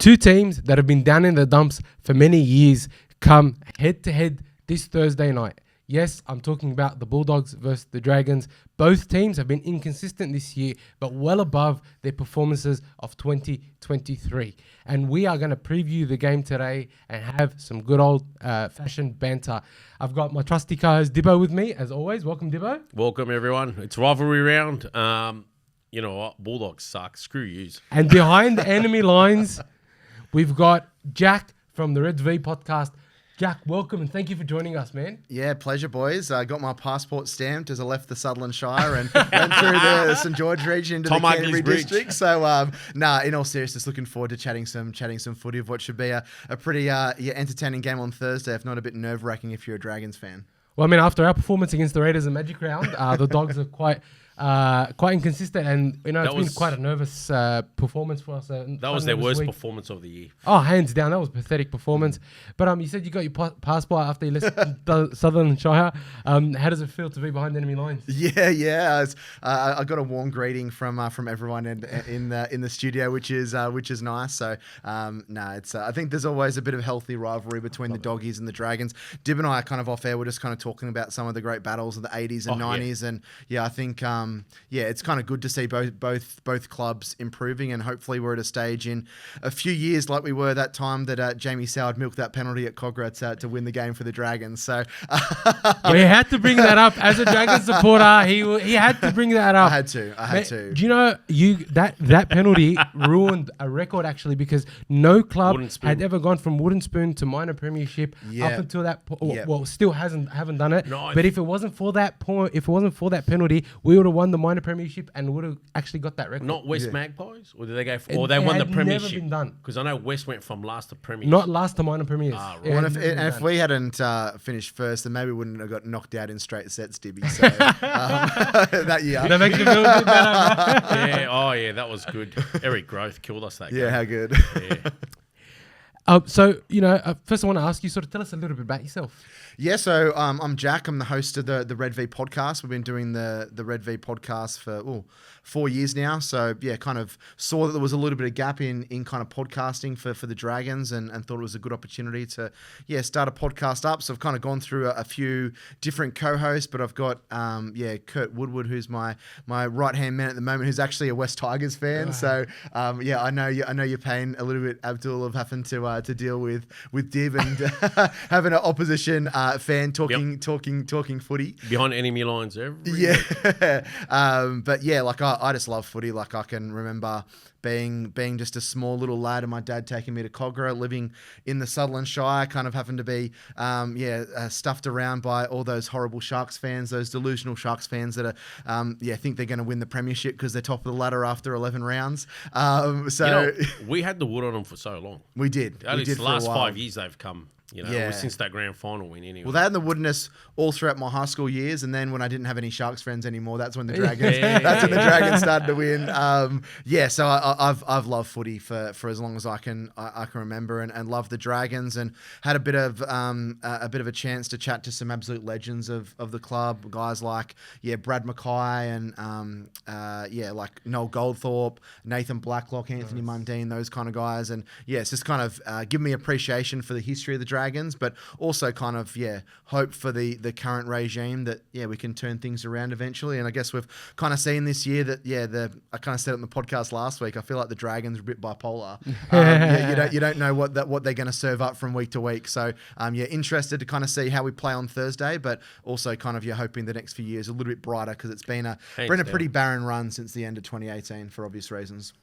Two teams that have been down in the dumps for many years come head-to-head this Thursday night. Yes, I'm talking about the Bulldogs versus the Dragons. Both teams have been inconsistent this year, but well above their performances of 2023. And we are going to preview the game today and have some good old-fashioned banter. I've got my trusty co-host Dibbo with me, as always. Welcome, Dibbo. Welcome, everyone. It's rivalry round. You know what? Bulldogs suck. Screw yous. And behind the enemy lines, we've got Jack from the Red V podcast. Jack, welcome and thank you for joining us, man. Yeah, pleasure, boys. I got my passport stamped as I left the Sutherland Shire and went through the St George region into the Canterbury district. So, in all seriousness, looking forward to chatting some footy of what should be a pretty entertaining game on Thursday, if not a bit nerve-wracking if you're a Dragons fan. Well, I mean, after our performance against the Raiders in Magic Round, the Dogs are quite inconsistent, and it's been quite a nervous performance for us. That was their worst performance of the year. Oh, hands down, that was a pathetic performance. But you said you got your passport after you left the Southern Shire. How does it feel to be behind enemy lines? Yeah. I got a warm greeting from everyone in the studio, which is nice. So I think there's always a bit of healthy rivalry between the Doggies and the Dragons. Dib and I are kind of off air. We're just kind of talking about some of the great battles of the 80s and 90s, and I think. It's kind of good to see both clubs improving, and hopefully we're at a stage in a few years like we were that time that Jamie Soward milked that penalty at Cogra to win the game for the Dragons. So he had to bring that up as a Dragons supporter. He had to bring that up. I had to. Do you know that penalty ruined a record actually, because no club had ever gone from wooden spoon to minor premiership up until that point. Well, still haven't done it. No, but if it wasn't for that point, if it wasn't for that penalty, we would have won the minor premiership and would have actually got that record. Not West Magpies, or did they go? Or they won the premiership? Never been done, because I know West went from last to premiership. Not last to minor premiers. Right. Well, if we hadn't finished first, then maybe we wouldn't have got knocked out in straight sets, Dibby. So that year, that makes you feel a bit better. Yeah. Oh yeah, that was good. Eric Growth killed us that game. Yeah, how good. Yeah. First I want to ask you, sort of tell us a little bit about yourself. Yeah, so I'm Jack. I'm the host of the Red V podcast. We've been doing the Red V podcast for 4 years now. So yeah, kind of saw that there was a little bit of gap in kind of podcasting for the Dragons, and thought it was a good opportunity to start a podcast up. So I've kind of gone through a few different co-hosts, but I've got Kurt Woodward, who's my right hand man at the moment, who's actually a West Tigers fan. Right. So I know your pain a little bit, Abdul, of having to deal with Dib and having an opposition fan talking footy behind enemy lines every week. But yeah, like I just love footy. Like I can remember being just a small little lad and my dad taking me to Cogra, living in the Sutherland Shire, kind of having to be stuffed around by all those horrible Sharks fans, those delusional Sharks fans that are think they're going to win the premiership because they're top of the ladder after 11 rounds. We had the wood on them for so long. We did. At least the last 5 years they've come. Since that grand final win anyway. Well, they had the woodness all throughout my high school years, and then when I didn't have any Sharks friends anymore, that's when the Dragons started to win. So I've loved footy for as long as I can remember, and love the Dragons, and had a bit of a chance to chat to some absolute legends of the club, guys like Brad Mackay and like Noel Goldthorpe, Nathan Blacklock, Anthony Mundine, those kind of guys, and it's just kind of given me appreciation for the history of the Dragons, but also kind of hope for the current regime that we can turn things around eventually. And I guess we've kind of seen this year that I kind of said it in the podcast last week, I feel like the Dragons are a bit bipolar. You don't know what they're going to serve up from week to week. So interested to kind of see how we play on Thursday, but also kind of hoping the next few years are a little bit brighter, because it's been a pretty barren run since the end of 2018 for obvious reasons.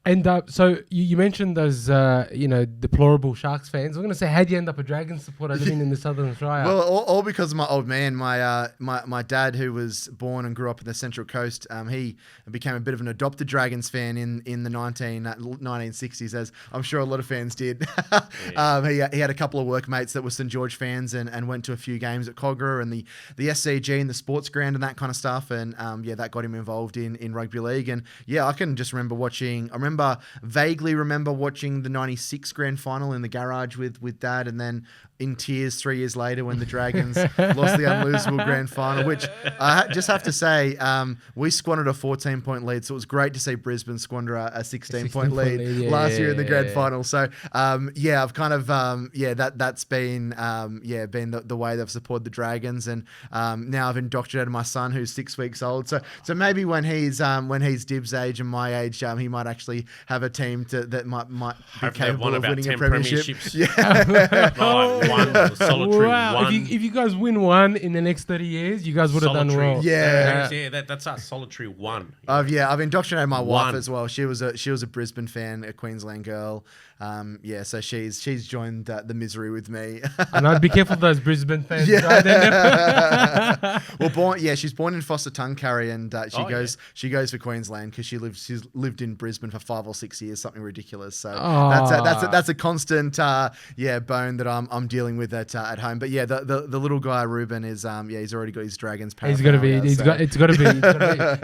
And so you mentioned those, deplorable Sharks fans. I'm going to say, how'd you end up a Dragons supporter living in the Southern Shire? Well, all because of my old man. My dad, who was born and grew up in the Central Coast, he became a bit of an adopted Dragons fan in the 1960s, as I'm sure a lot of fans did. He had a couple of workmates that were St George fans, and went to a few games at Cogra and the SCG and the sports ground and that kind of stuff. And that got him involved in rugby league. And I can just vaguely remember watching the 96 grand final in the garage with Dad, and then in tears 3 years later when the Dragons lost the unlosable grand final, which I just have to say, we squandered a 14-point lead. So it was great to see Brisbane squander a 16-point lead last year in the grand final. So, I've kind of, that's been, been the way they've supported the Dragons. And now I've indoctrinated my son who's 6 weeks old. So maybe when he's Dib's age and my age, he might actually have a team that might be capable of winning a premiership. Yeah. One solitary one. If you guys win one in the next 30 years, you guys would have done well. That's our solitary one. I've indoctrinated my wife as well. She was a Brisbane fan, a Queensland girl. So she's joined the misery with me. And I'd be careful of those Brisbane fans. She's born in Foster Tuncurry, and she goes for Queensland because she's lived in Brisbane for 5 or 6 years, something ridiculous. So that's a constant bone that I'm dealing with at home. But the little guy Ruben is he's already got his Dragons. It's got to be. It's got to be.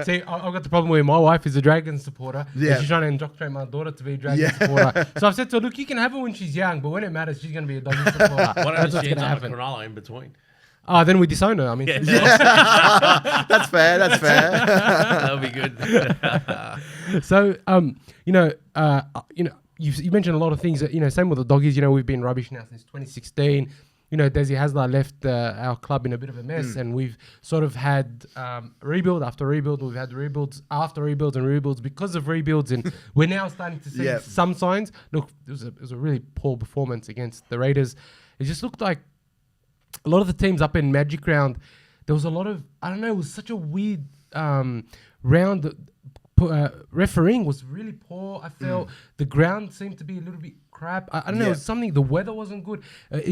See, I've got the problem where my wife is a Dragons supporter. Yeah, and she's trying to indoctrinate my daughter to be a Dragons supporter. So I've said to her, look, you can have her when she's young, but when it matters, she's going to be a Doggy supporter. What if she ends up a Cronulla in between? Then we disown her. I mean, that's fair. That'll be good. So, you mentioned a lot of things that, same with the Doggies. We've been rubbish now since 2016. Desi Hasler left our club in a bit of a mess, and we've sort of had rebuild after rebuild. We've had rebuilds after rebuilds and rebuilds because of rebuilds, and we're now starting to see some signs. Look, it was a really poor performance against the Raiders. It just looked like a lot of the teams up in Magic Round, there was a lot of, it was such a weird round. Refereeing was really poor. I felt the ground seemed to be a little bit crap. I don't know. It was something. The weather wasn't good. I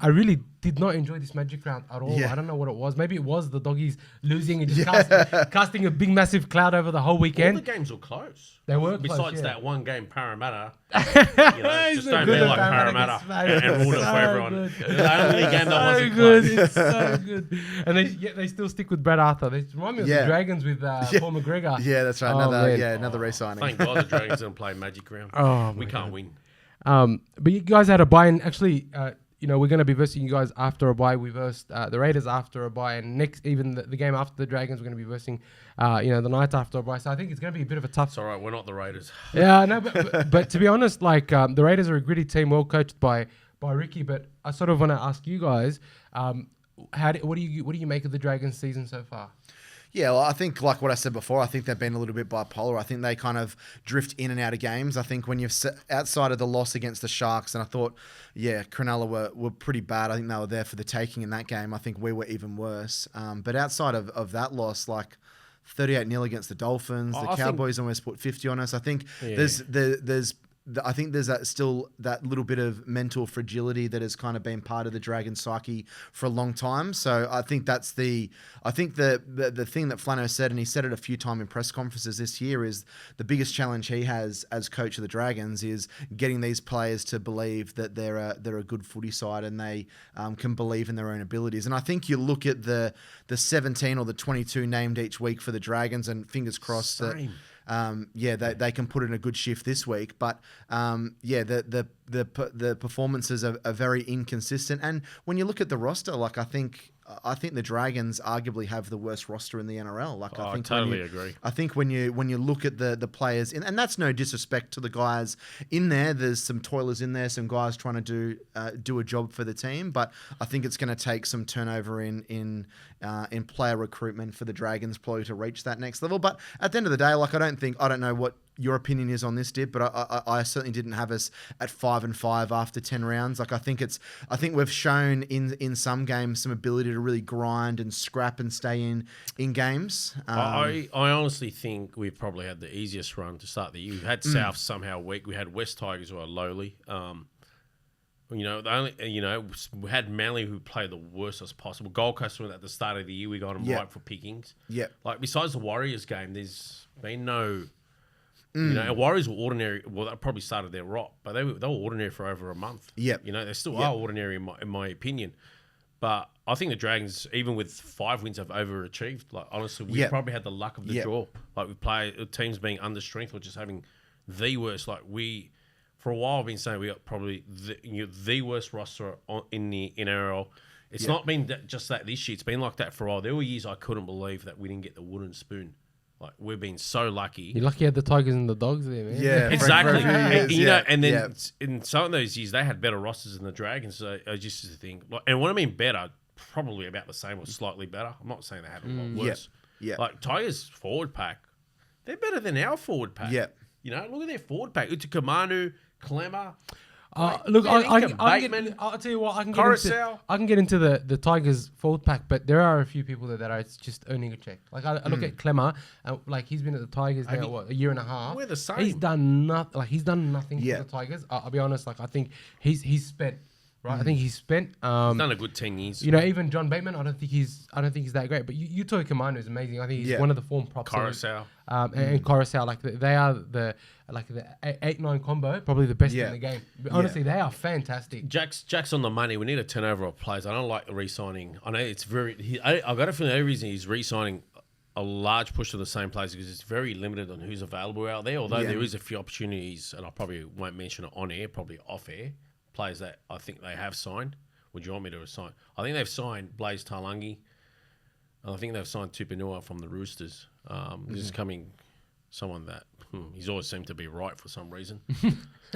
really did not enjoy this Magic Round at all. I don't know what it was. Maybe it was the Doggies losing and just casting a big, massive cloud over the whole weekend. All the games were close. They were Besides that one game, Parramatta. Just don't be like Parramatta and ruin it for everyone. The only game that wasn't close. It's so good. And they still stick with Brad Arthur. They remind me of the Dragons with Paul McGregor. Yeah, that's right. Another re-signing. Thank God the Dragons didn't play Magic Round. We can't win. But you guys had a bye, and actually, we're going to be versing you guys after a bye. We versed the Raiders after a bye, and next, even the game after the Dragons, we're going to be versing, the night after a bye. So I think it's going to be a bit of a tough. It's all right. We're not the Raiders. Yeah, no, but to be honest, the Raiders are a gritty team, well coached by Ricky. But I sort of want to ask you guys, what do you make of the Dragons season so far? Yeah, well, I think like what I said before, I think they've been a little bit bipolar. I think they kind of drift in and out of games. I think when you've outside of the loss against the Sharks, and I thought, Cronulla were pretty bad. I think they were there for the taking in that game. I think we were even worse. But outside of that loss, 38-0 against the Dolphins, the Cowboys almost put 50 on us. I think there's that little bit of mental fragility that has kind of been part of the Dragon psyche for a long time. So I think the thing that Flano said, and he said it a few times in press conferences this year, is the biggest challenge he has as coach of the Dragons is getting these players to believe that they're a good footy side and they can believe in their own abilities. And I think you look at the 17 or the 22 named each week for the Dragons, and fingers crossed that. They can put in a good shift this week, but the performances are very inconsistent. And when you look at the roster, I think the Dragons arguably have the worst roster in the NRL. I totally agree. I think when you look at the players, and that's no disrespect to the guys in there. There's some toilers in there, some guys trying to do a job for the team. But I think it's going to take some turnover in player recruitment for the Dragons probably to reach that next level. But at the end of the day, I don't know what your opinion is on this, Dib, but I certainly didn't have us at 5-5 after 10 rounds. I think we've shown in some games some ability to really grind and scrap and stay in games. I honestly think we've probably had the easiest run to start the year. We've had South somehow weak. We had West Tigers who are lowly. We had Manly who played the worst as possible. Gold Coast at the start of the year, we got them right for pickings. Yeah. Besides the Warriors game, there's been no. Warriors were ordinary. Well, that probably started their rot, but they were ordinary for over a month. Yeah, they still are ordinary in my opinion. But I think the Dragons, even with 5 wins, have overachieved. Honestly, we probably had the luck of the draw. We play teams being under strength or just having the worst. For a while, I've been saying we got probably the worst roster in the NRL. It's not been just that this year. It's been like that for a while. There were years I couldn't believe that we didn't get the wooden spoon. Like, we've been so lucky. You're lucky you had the Tigers and the Dogs there, man. Yeah, exactly. Years, And then in some of those years, they had better rosters than the Dragons. So I just think, and when I mean better, probably about the same or slightly better. I'm not saying they have a lot worse. Yeah. Like, Tigers' forward pack, they're better than our forward pack. Yeah. Look at their forward pack. Utakamanu, Clemmer. Look, I'll tell you what, I can get into the Tigers forward pack, but there are a few people that are just earning a check. Like I look at Clemmer, like he's been at the Tigers now a year and a half. We're the same. He's done nothing. Like he's done nothing for the Tigers. I'll be honest. Like I think he's spent. Right, I think he's spent. He's done a good 10 years. Even John Bateman, I don't think he's that great. But Utoi Kamanu is amazing. I think he's one of the form props. Coruscant. And Coruscant, like they are the 8-9 combo, probably the best in the game. But honestly, they are fantastic. Jack's on the money. We need a turnover of players. I don't like the re-signing. I know it's very. I've got a feeling the only reason he's re-signing a large push of the same players because it's very limited on who's available out there. Although there is a few opportunities, and I probably won't mention it on air, probably off air. Players that I think they have signed. Would you want me to assign? I think they've signed Blaze Talangi. And I think they've signed Tupanua from the Roosters. This is coming someone that he's always seemed to be right for some reason.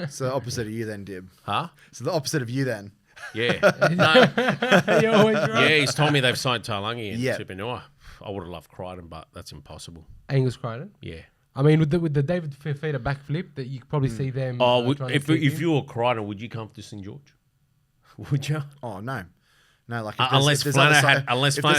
So the opposite of you then, Dib. Huh? So the opposite of you then. Yeah. No. You're always right. Yeah, he's told me they've signed Talangi and Tupanua. I would have loved Crichton, but that's impossible. Angus Crichton? Yeah. I mean, with the David Fifita backflip, that you could probably see them. If you were Crichton, would you come to St George? Would you? Oh no, like unless Flano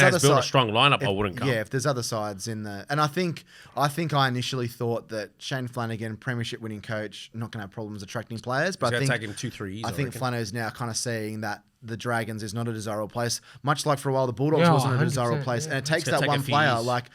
has built a strong lineup, I wouldn't come. Yeah, if there's other sides in the, and I think I initially thought that Shane Flanagan, premiership winning coach, not going to have problems attracting players, but I think take him 2-3 years. I think Flano's now kind of seeing that the Dragons is not a desirable place, much like for a while the Bulldogs wasn't a desirable place, and it takes that one player. Years. Like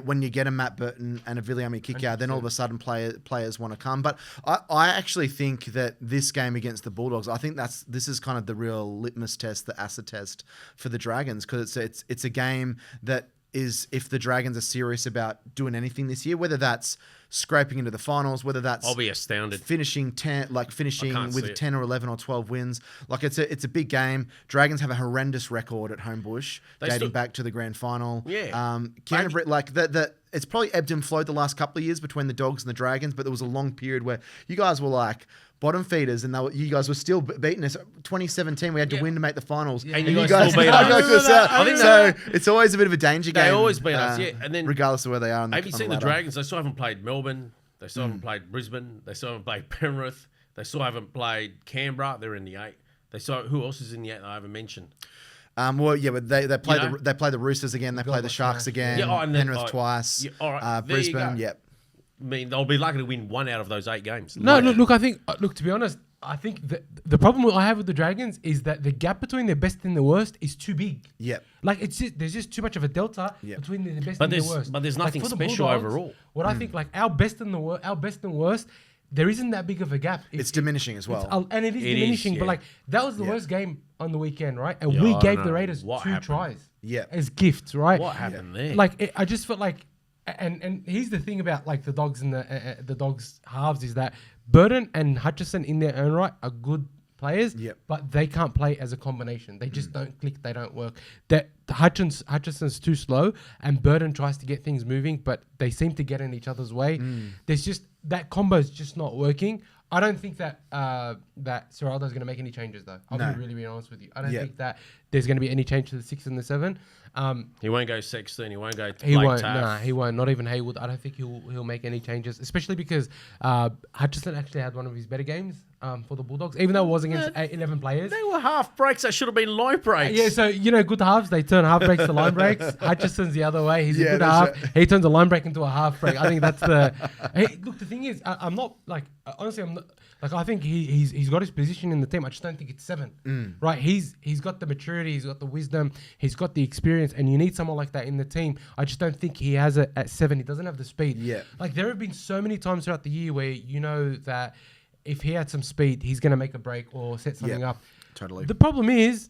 when you get a Matt Burton and a Viliami Kikau, then all of a sudden players want to come. But I actually think that this game against the Bulldogs, I think this is kind of the real litmus test, the acid test for the Dragons, because it's a game that is, if the Dragons are serious about doing anything this year, whether that's scraping into the finals, whether that's I'll be astounded finishing with 10 or 11 or 12 wins. Like it's a big game. Dragons have a horrendous record at Homebush, dating back to the grand final. Yeah. Canterbury, like that. It's probably ebbed and flowed the last couple of years between the Dogs and the Dragons, but there was a long period where you guys were like bottom feeders, and you guys were still beating us. 2017, we had to win to make the finals, and you guys still beat us. So it's always a bit of a danger game. They always beat us, and then regardless of where they are. Have you seen the Dragons? They still haven't played Melbourne. They still haven't played Brisbane. They still haven't played Penrith. They still haven't played Canberra. They're in the 8. Who else is in the 8 that I haven't mentioned? But they play the Roosters again. They play the Sharks again. Penrith twice. Brisbane. Yep. I mean, they'll be lucky to win 1 out of those 8 games. No, look. I think, to be honest, I think the problem I have with the Dragons is that the gap between the best and the worst is too big. Yep. Like there's just too much of a delta between the best and the worst. But there's nothing special overall. What I think, like our best and worst, there isn't that big of a gap. It's diminishing as well. And it is diminishing. But like that was the worst game on the weekend, right? And we gave the Raiders 2 tries. Yeah. As gifts, right? What happened there? Like I just felt like, and here's the thing about like the Dogs and the Dogs halves is that Burton and Hutchison in their own right are good players, but they can't play as a combination. They just don't click. They don't work. That Hutchison's too slow, and Burton tries to get things moving, but they seem to get in each other's way. There's just that combo's just not working. I don't think that Serraldo's going to make any changes, though. I'll be really honest with you. I don't think that there's going to be any change to the 6 and the 7. He won't go Sexton. He won't go. He won't. Nah, he won't. Not even Haywood. I don't think he'll make any changes, especially because Hutchison actually had one of his better games for the Bulldogs, even though it was against 11 players. They were half breaks. That should have been line breaks. Yeah, so good halves, they turn half breaks to line breaks. Hutchison's the other way. He's a good half. Right. He turns a line break into a half break. I think that's the. Look, the thing is, I'm not like honestly, I'm not. Like I think he's got his position in the team. I just don't think it's 7. Right? He's got the maturity, he's got the wisdom, he's got the experience, and you need someone like that in the team. I just don't think he has it at 7. He doesn't have the speed. Yeah. Like there have been so many times throughout the year where you know that if he had some speed, he's going to make a break or set something up. Totally. The problem is,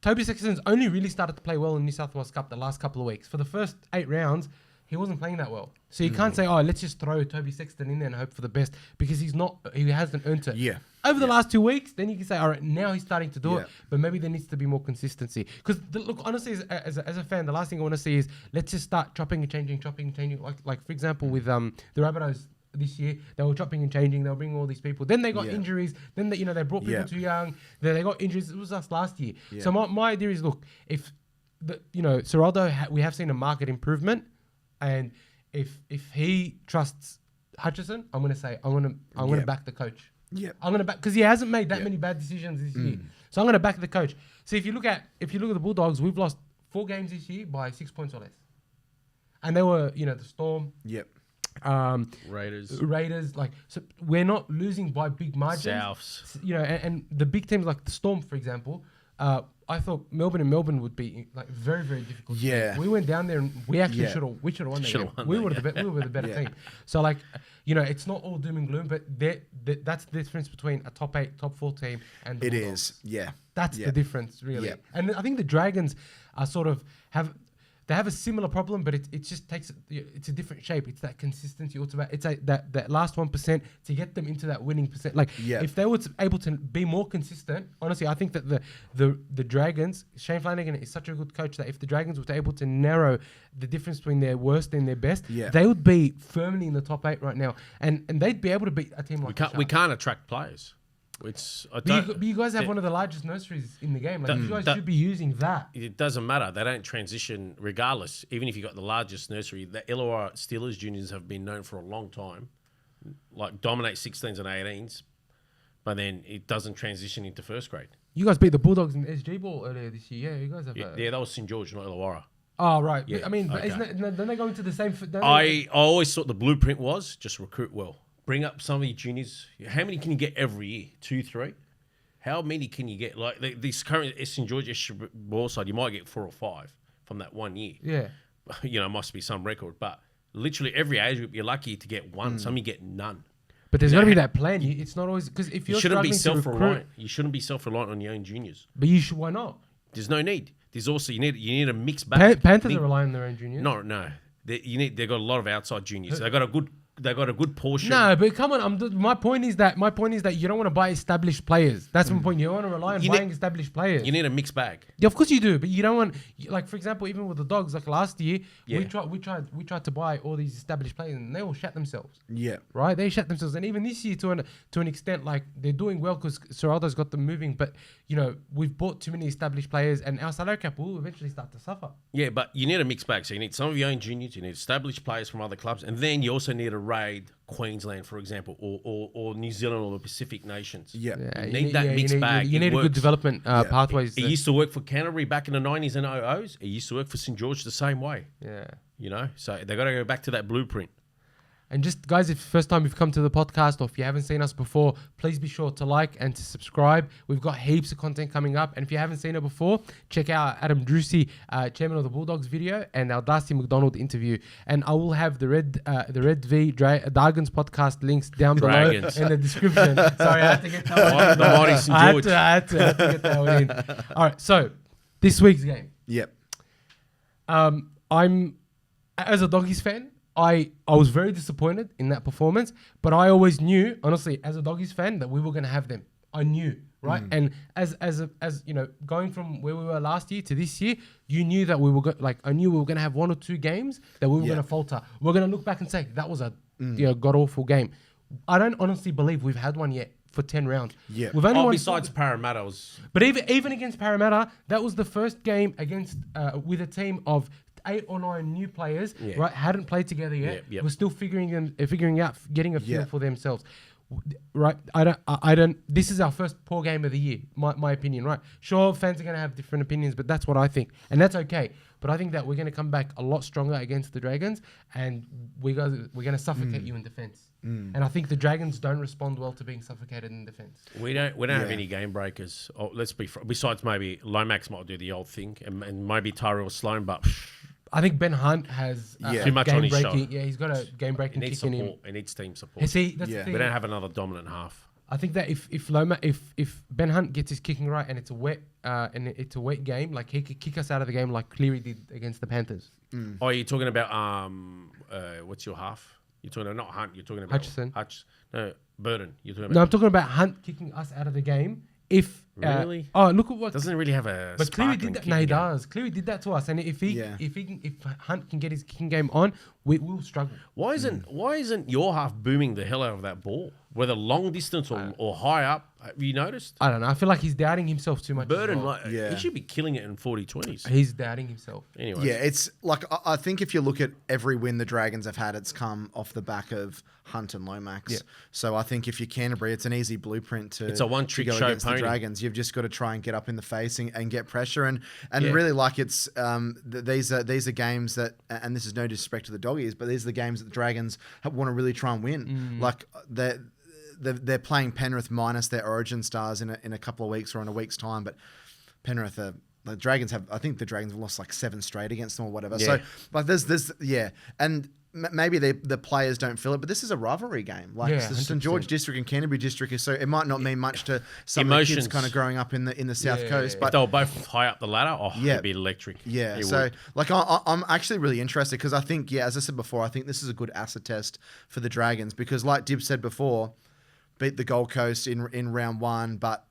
Toby Sexton's only really started to play well in New South Wales Cup the last couple of weeks. For the first 8 rounds, he wasn't playing that well. So you can't say, oh, let's just throw Toby Sexton in there and hope for the best, because he hasn't earned it. Yeah. Over the last 2 weeks, then you can say, all right, now he's starting to do Yeah. it, but maybe there needs to be more consistency. Because look, honestly, as a fan, the last thing I want to see is let's just start chopping and changing. Like for example, with the Rabbitohs this year, they were chopping and changing. They were bringing all these people. Then they got injuries. Then they brought people too young. Then they got injuries. It was us last year. Yeah. So my idea is, look, if Ciraldo, we have seen a market improvement, and if he trusts Hutchison, I'm going to say I'm going to back the coach. Yeah, I'm going to back, because he hasn't made that many bad decisions this year. So I'm going to back the coach. So if you look at the Bulldogs, we've lost 4 games this year by 6 points or less, and they were the Storm. Yep. Raiders, like, so we're not losing by big margins. Souths. And the big teams like the Storm, for example, I thought Melbourne would be like very, very difficult. Yeah. We went down there and we actually should have won that game. We were the better team. So like, it's not all doom and gloom, but that's the difference between a top 8, top 4 team and the Bulldogs. It is. Yeah. That's the difference, really. Yeah. And I think the Dragons are they have a similar problem, but it just takes, it's a different shape. It's that consistency. It's that last 1% to get them into that winning percent. Like, if they were able to be more consistent, honestly, I think that the Dragons, Shane Flanagan is such a good coach that if the Dragons were able to narrow the difference between their worst and their best, they would be firmly in the top 8 right now, and they'd be able to beat a team like we can't attract players. But you guys have one of the largest nurseries in the game. Like, you guys should be using that. It doesn't matter. They don't transition regardless. Even if you got the largest nursery, the Illawara Steelers juniors have been known for a long time, like dominate 16s and 18s, but then it doesn't transition into first grade. You guys beat the Bulldogs in the SG Ball earlier this year. Yeah, you guys have. Yeah, that was St George, not Illawara. Oh, right. Yeah, I mean, okay. don't they go into the same? I always thought the blueprint was just recruit well. Bring up some of your juniors. How many can you get every year? 2, 3? How many can you get? Like this current St George ball side, you might get 4 or 5 from that 1 year. Yeah. Must be some record. But literally every age group, you're lucky to get 1. Some you get none. But there's got to be that plan. It's not always, because if you shouldn't be self-reliant. You shouldn't be self-reliant on your own juniors. But you should. Why not? There's no need. There's also you need a mixed bag. Panthers are relying on their own juniors. No. They've got a lot of outside juniors. They've got a good portion. No, but come on. My point is that you don't want to buy established players. That's my point. You don't want to rely on buying established players. You need a mixed bag. Yeah, of course you do, but you don't want, like, for example, even with the Dogs, like last year, we tried to buy all these established players and they all shat themselves. Yeah. Right? They shat themselves, and even this year to an extent, like, they're doing well because Ciraldo's got them moving, but we've bought too many established players, and our salary cap will eventually start to suffer. Yeah, but you need a mixed bag. So you need some of your own juniors, you need established players from other clubs, and then you also need to raid Queensland, for example, or New Zealand or the Pacific nations. Yeah. You need that mixed bag. You need a good development pathways. It used to work for Canterbury back in the 90s and 00s. It used to work for St George the same way. Yeah. So they got to go back to that blueprint. And just, guys, if first time you've come to the podcast or if you haven't seen us before, please be sure to like and to subscribe. We've got heaps of content coming up. And if you haven't seen it before, check out Adam Drucy, chairman of the Bulldogs video, and our Darcy McDonald interview. And I will have the Red V Dragons podcast links down below in the description. Sorry, I had to get that one in. The mighty St. George. I had to get that one in. All right, so this week's game. Yep. I'm, as a Doggies fan, I was very disappointed in that performance, but I always knew, honestly, as a Doggies fan, that we were going to have them. I knew, right? And as going from where we were last year to this year, you knew that I knew we were going to have 1 or 2 games that we were going to falter. We're going to look back and say that was a god awful game. I don't honestly believe we've had one yet for 10 rounds. Yeah. We've only won besides Parramatta but even against Parramatta, that was the first game against with a team of 8 or 9 new players, right? Hadn't played together yet. We're still figuring out, getting a feel for themselves, right? I don't. This is our first poor game of the year, my opinion, right? Sure, fans are going to have different opinions, but that's what I think, and that's okay. But I think that we're going to come back a lot stronger against the Dragons, and we're going to suffocate you in defence. And I think the Dragons don't respond well to being suffocated in defence. We don't have any game breakers. Let's be besides maybe Lomax might do the old thing, and maybe Tyrell Sloan, but. I think Ben Hunt has too much on his shoulder. Yeah, he's got a game breaking kick in him. It needs team support. See, that's the thing. We don't have another dominant half. I think that if Ben Hunt gets his kicking right and it's a wet game, like he could kick us out of the game like Cleary did against the Panthers. Oh, you're talking about what's your half? You're talking about not Hunt. You're talking about Hutchison. No, Burden. You're talking about. No, I'm talking about Hunt kicking us out of the game. If really, look at what doesn't really have a. But Cleary did that. No, he does. Cleary did that to us, and if Hunt can get his kicking game on, we'll struggle. Why isn't your half booming the hell out of that ball, whether long distance or high up? Have you noticed? I don't know. I feel like he's doubting himself too much. Burden, he should be killing it in 40-20s. He's doubting himself. Anyway, yeah, it's like I think if you look at every win the Dragons have had, it's come off the back of Hunt and Lomax. Yeah. So I think if you're Canterbury, it's an easy blueprint to. It's a one-trick go show against pony. the Dragons. You've just got to try and get up in the face and get pressure and really like it's these are games that, and this is no disrespect to the Doggies, but these are the games that the Dragons want to really try and win. Like they're playing Penrith minus their Origin stars in a couple of weeks or in a week's time, but Penrith are. The Dragons have lost like 7 straight against them or whatever. Yeah. So like there's and maybe the players don't feel it, but this is a rivalry game. Like the St George District and Canterbury District is so it might not mean much to some of the kids kind of growing up in the South Coast. But if they were both high up the ladder, it'd be electric. Yeah. It So would. like I'm actually really interested because I think as I said before, I think this is a good acid test for the Dragons because like Dib said before, beat the Gold Coast in round 1, but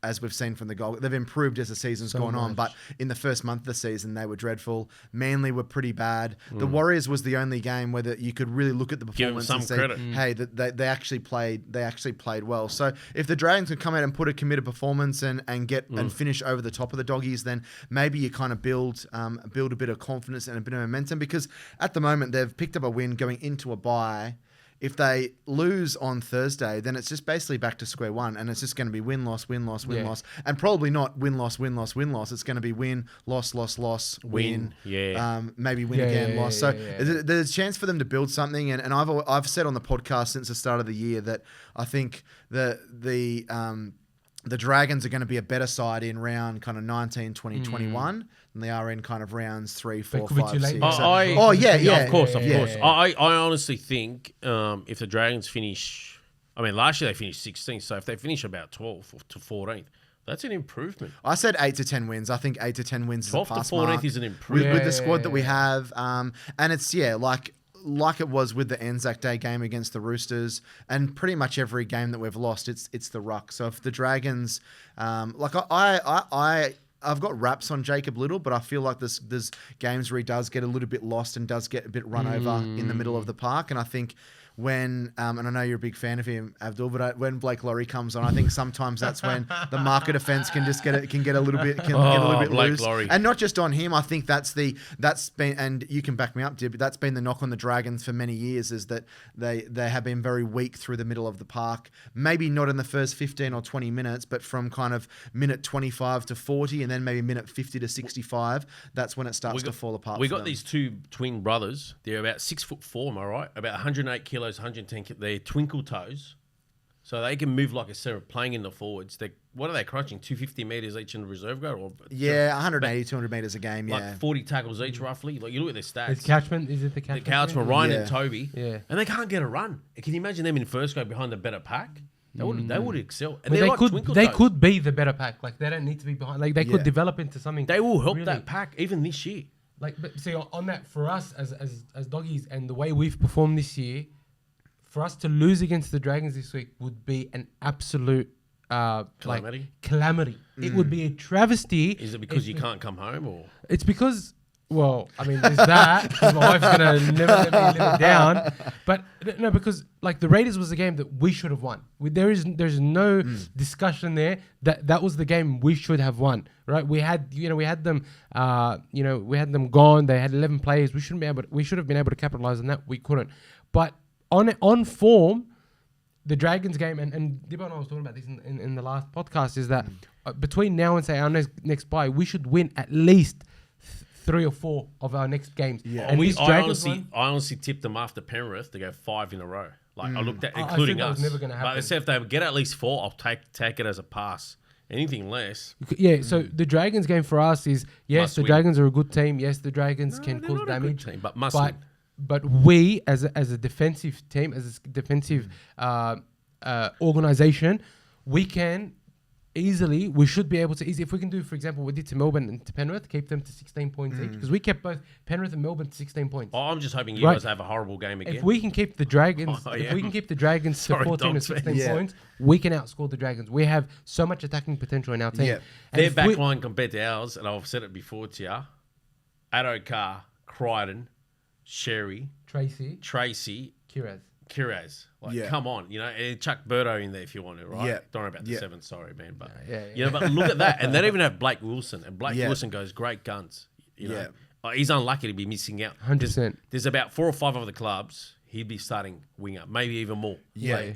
as we've seen from the Gold, they've improved as the season's gone on. But in the first month of the season, they were dreadful. Manly were pretty bad. The Warriors was the only game where you could really look at the performance and say, hey, they actually played well. So if the Dragons can come out and put a committed performance and get and finish over the top of the Doggies, then maybe you kind of build a bit of confidence and a bit of momentum because at the moment they've picked up a win going into a bye. If they lose on Thursday, then it's just basically back to square one, and it's just going to be win, loss, win, loss, win, loss, and probably not win, loss, win, loss, win, loss. It's going to be win, loss, loss, loss, win, maybe win again, loss. So there's a chance for them to build something, and I've said on the podcast since the start of the year that I think the Dragons are going to be a better side in round kind of 19, 20, 21 than they are in kind of rounds 3, 4, 5, 6. Of course. I honestly think if the Dragons finish, I mean, last year they finished 16th, so if they finish about 12th to 14th, that's an improvement. I said 8 to 10 wins. I think 8 to 10 wins is a pass 12th to 14th mark is an improvement. with the squad that we have. And it's, like it was with the Anzac Day game against the Roosters, and pretty much every game that we've lost, it's the ruck. So if the Dragons, I've got raps on Jacob Little, but I feel like there's games where he does get a little bit lost and does get a bit run over in the middle of the park, and I think. When and I know you're a big fan of him, Abdul, but when Blake Laurie comes on, I think sometimes that's when the market defense can just get a little bit Blake loose, Laurie. and not just on him. I think that's been, and you can back me up, Dib, but that's been the knock on the Dragons for many years is that they have been very weak through the middle of the park. Maybe not in the first 15 or 20 minutes, but from kind of minute 25 to 40, and then maybe minute 50 to 65, that's when it starts to fall apart. We got these two twin brothers. They're about 6'4", am I right? About 108 kilos. 110. They're twinkle toes, so they can move like a set of playing in the forwards. What are they crunching? 250 meters each in the reserve grade, or 180, 200 meters a game. Like 40 tackles each, roughly. Like you look at their stats. Is it the Catchment? The Couchman, Ryan and Toby. Yeah, and they can't get a run. Can you imagine them in first grade behind the better pack? They would excel. And they could be the better pack. Like they don't need to be behind. Like they could develop into something. They will help that pack even this year. Like, but see, on that for us as Doggies and the way we've performed this year. For us to lose against the Dragons this week would be an absolute calamity. It would be a travesty. Is it because you can't come home, or it's because? Well, I mean, there's that. 'Cause my wife's gonna never let me live it down. But no, because like the Raiders was a game that we should have won. There's no discussion there. That was the game we should have won. Right? We had them. We had them gone. They had 11 players. We should have been able to capitalize on that. We couldn't. But on form, the Dragons game, and Dibbo and I was talking about this in the last podcast, is that between now and say our next bye, we should win at least 3 or 4 of our next games. Yeah. And I honestly tipped them after Penrith to go 5 in a row. Like I looked at, including us. Never gonna happen. But they said if they get at least 4, I'll take it as a pass. Anything less. Yeah, so the Dragons game for us is, yes, the Dragons are a good team. Yes, the Dragons can cause damage. Team, but must win. But we, as a defensive team, as a defensive organization, we should be able to if we can do, for example, what we did to Melbourne and to Penrith, keep them to 16 points each, because we kept both Penrith and Melbourne to 16 points. Oh, I'm just hoping you guys have a horrible game again. If we can keep the Dragons, to 14 or 16 points, we can outscore the Dragons. We have so much attacking potential in our team. Yeah. Their back line compared to ours, and I've said it before to you, Addo Crichton, Sherry, Tracy, Kiraz. Come on, and chuck Birdo in there if you want to, right? Yeah. Don't worry about the 7, sorry, man. But yeah. But look at that. And they don't even have Blake Wilson. And Blake Wilson goes great guns. You know? He's unlucky to be missing out. 100%. There's about 4 or 5 of the clubs he'd be starting winger, maybe even more. Yeah.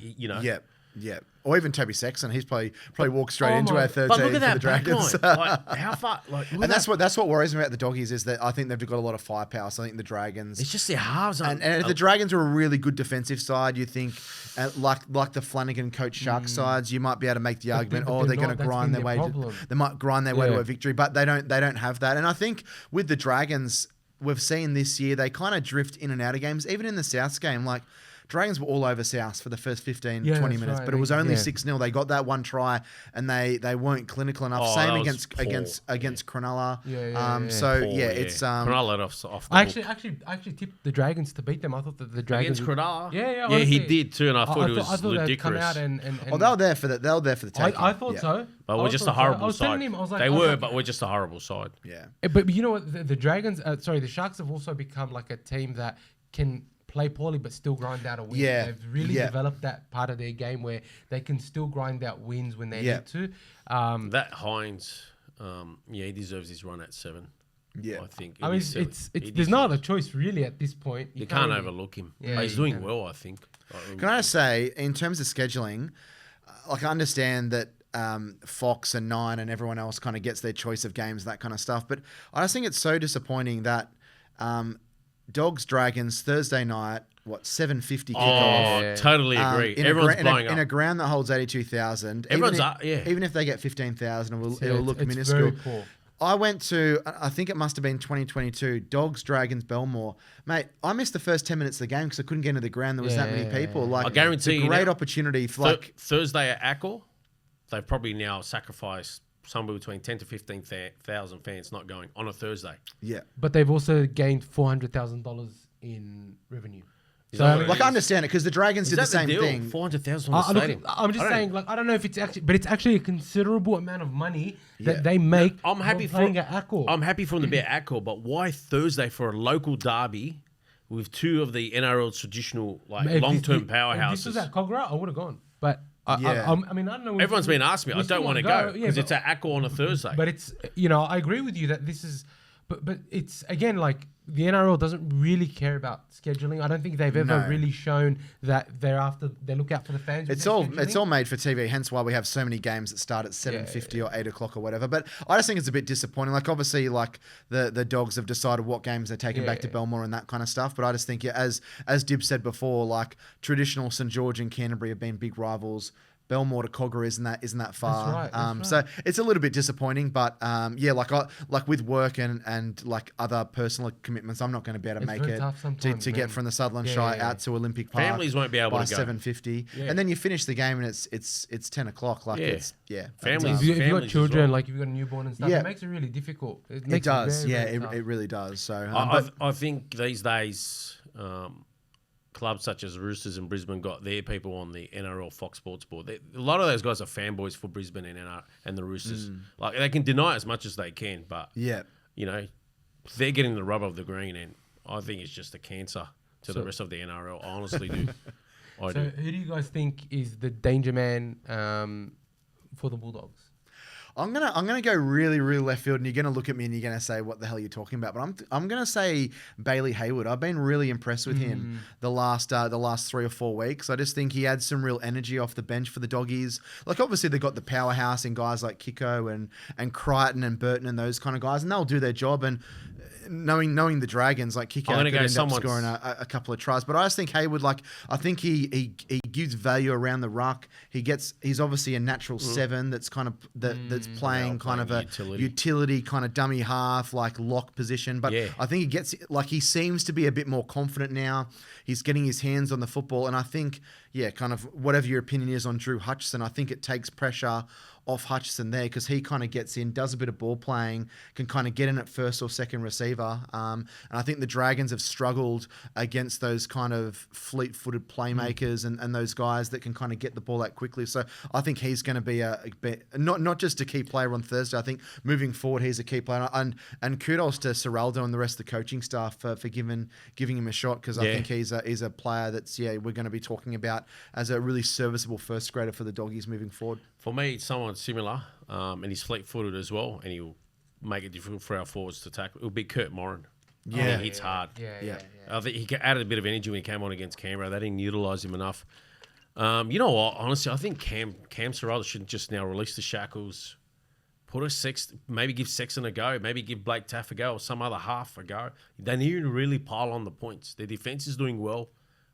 Yeah. Or even Toby Sexton, he's probably walked straight into our 13 but look at for the that Dragons. How far? And that's what worries me about the Doggies is that I think they've got a lot of firepower. So I think the Dragons. It's just their halves. And if the Dragons are a really good defensive side, you think like the Flanagan coach Shark sides, you might be able to make the argument, they're going to grind their way. They might grind their way to a victory, but they don't have that. And I think with the Dragons, we've seen this year they kind of drift in and out of games. Even in the Souths game, like. Dragons were all over South for the first 15, 20 minutes, but it was only 6-0. They got that one try, and they weren't clinical enough. Same against Cronulla. It's Cronulla let off. I actually tipped the Dragons to beat them. I thought that the Dragons against Cronulla. Yeah, he did too, and I thought it was ludicrous. Come out and they were there for the taking. I thought so. But we're just a horrible side. But we're just a horrible side. Yeah. But you know what? The Dragons, the Sharks have also become like a team that can play poorly but still grind out a win. Yeah. They've really developed that part of their game where they can still grind out wins when they need to. That Hines, he deserves his run at 7. Yeah, I think. I mean, there's not a choice really at this point. You can't overlook him. Yeah, he's doing well, I think. Can I say, in terms of scheduling, I understand that Fox and Nine and everyone else kind of gets their choice of games, that kind of stuff, but I just think it's so disappointing that Dogs Dragons Thursday night, 7:50 kickoff. Totally agree. Everyone's blowing up in a ground that holds 82,000. Everyone's even if they get 15,000, it'll look minuscule. Very poor. I went to, I think it must have been 2022, Dogs Dragons Belmore. Mate, I missed the first 10 minutes of the game because I couldn't get into the ground. There was that many people. Like, I guarantee it's a great opportunity for Thursday at Accor. They've probably now sacrificed somewhere between 10 to 15,000 fans not going on a Thursday. Yeah. But they've also gained $400,000 in revenue. So, I understand it because the Dragons did the same thing. 400,000 on the stadium. I'm just saying, I don't know if it's actually, but it's actually a considerable amount of money that they make. I'm happy playing at Accor. I'm happy for them to be at Accor, but why Thursday for a local derby with 2 of the NRL's traditional long-term powerhouses? If this was at Cogra, I would have gone, but. I mean, I don't know. Everyone's been asking me. I don't want to go because it's at Accor on a Thursday. But it's, I agree with you that this is, but it's again like the NRL doesn't really care about scheduling. I don't think they've ever really shown that they look out for the fans. It's all made for TV. Hence why we have so many games that start at 7:50 or 8 o'clock or whatever. But I just think it's a bit disappointing. Like obviously, like the Dogs have decided what games they're taking back to Belmore and that kind of stuff. But I just think, as Dib said before, like traditional St George and Canterbury have been big rivals. Belmore to Cogra isn't that far. That's right. So it's a little bit disappointing, but like with work and like other personal commitments, I'm not going to be able to make it to get from the Sutherland Shire out to Olympic Park. Families won't be able by to go 7:50, and then you finish the game and it's 10 o'clock. Like families. If you've got children, like if you've got a newborn and stuff, it makes it really difficult. It does. It really does. So I think these days. Clubs such as Roosters in Brisbane got their people on the NRL Fox Sports board. A lot of those guys are fanboys for Brisbane and the Roosters. Like they can deny as much as they can, but they're getting the rub of the green, and I think it's just a cancer to the rest of the NRL. I honestly do. Who do you guys think is the danger man for the Bulldogs? I'm gonna go really, really left field, and you're gonna look at me and you're gonna say, "What the hell are you talking about?" But I'm gonna say Bailey Hayward. I've been really impressed with him the last 3 or 4 weeks. I just think he adds some real energy off the bench for the Doggies. Like obviously they've got the powerhouse in guys like Kiko and Crichton and Burton and those kind of guys, and they'll do their job. And knowing the Dragons, like Kiko could end up scoring a couple of tries. But I just think Hayward, I think he gives value around the ruck. He's obviously a natural 7 that's kind of that's playing kind of a utility kind of dummy half, like lock position. But I think he seems to be a bit more confident now. He's getting his hands on the football, and I think kind of whatever your opinion is on Drew Hutchison, I think it takes pressure off Hutchison there because he kind of gets in, does a bit of ball playing, can kind of get in at first or second receiver. And I think the Dragons have struggled against those kind of fleet-footed playmakers and those guys that can kind of get the ball out quickly. So I think he's going to be not just a key player on Thursday. I think moving forward, he's a key player. And kudos to Serraldo and the rest of the coaching staff for giving him a shot because I think he's a player that's we're going to be talking about as a really serviceable first grader for the Doggies moving forward. For me, it's someone similar, and he's fleet-footed as well, and he'll make it difficult for our forwards to tackle. It'll be Kurt Morin. Yeah. He hits hard. Yeah. I think he added a bit of energy when he came on against Canberra. They didn't utilise him enough. You know what? Honestly, I think Cam Serraldo should just now release the shackles, maybe give Sexton a go, maybe give Blake Taff a go or some other half a go. They need to really pile on the points. Their defence is doing well.